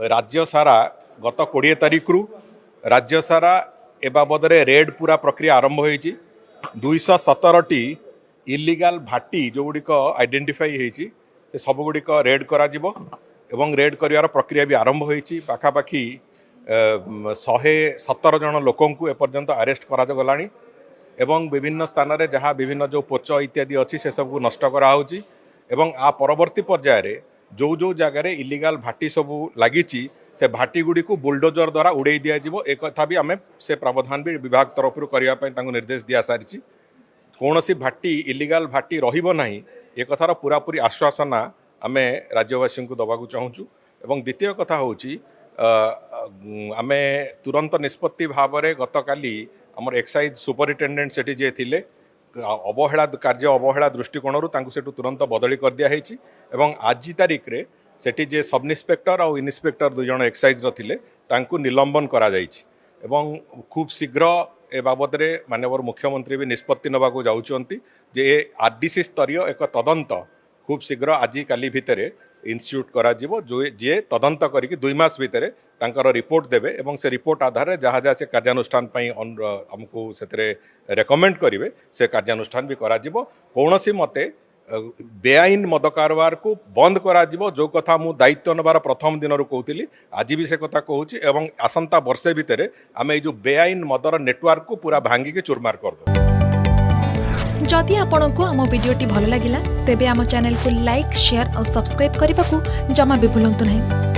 राज्य सारा गत 20 तारिख रु राज्य सारा ए बाबद रेड पूरा प्रक्रिया आरंभ होती 217टी इलीगल भाटी जो गुड़िक आइडेंटिफाई होती सब गुड़िक रेड करा एवं रेड कर प्रक्रिया भी आरंभ होती पाखापाखि 117 जन लोक एपर्यंत अरेस्ट करा एवं विभिन्न स्थान रे जहाँ विभिन्न जो पोच इत्यादि अच्छी से सब नष्ट कराऊँच एवं आ परवर्ती पर्यायर जो जो जगार इलीगल भाटी सब लगी से भाटी गुड़ी को बुलडोजर द्वारा उड़े दिज्व एक भी आम से प्रावधान भी विभाग तरफ करने निर्देश दि सारी कौन सी भाटी इलीगल भाटी रहा एक कथार पूरापूरी आश्वासना आम राज्यवासी को दबाक चाहूँ एवं द्वितीय कथा हूँ आम तुरंत निष्पत्ति भाव में गत काली आमर एक्साइज सुपरिटेडेट से जे थिले अवहेला कार्य अवहेला दृष्टिकोण से तुरंत बदली कर दिखाई एवं आज तारिख रे सेठी जे सब इन्स्पेक्टर और इन्स्पेक्टर 2 जन एक्साइज रे निलंबन करा जायछि एवं खूब शीघ्र ए बाबद रे माननीय मुख्यमंत्री भी निष्पत्ति नबाकू जाउछंती जे आरडीसी स्तरीय एक तदंत खूब शीघ्र आज काली भितर इन्स्टिट्यूट करा जिवो जो जे तदंत करिक 2 मास भितर तांकर रिपोर्ट देबे एवं से रिपोर्ट आधार जहाँ जहाँ से कार्यानुष्ठान आमको से रेकमेंड करेंगे से कार्यानुष्ठान भी करा जिवो कौनसी मते बेआईन मद कारबार को बंद करा जिवो जो कथा मु दायित्व नबार प्रथम दिन कहूली आज भी से कथा कहूँ एवं आसंता वर्षे भितर आम जो बेआईन मदर नेटवर्क को पूरा भांगिक चूरमार करदे। जदि आपंक आम भिडी भल लगा तेब आम चैनल को लाइक शेयर और सब्सक्राइब करने को जमा भी भूलु नहीं।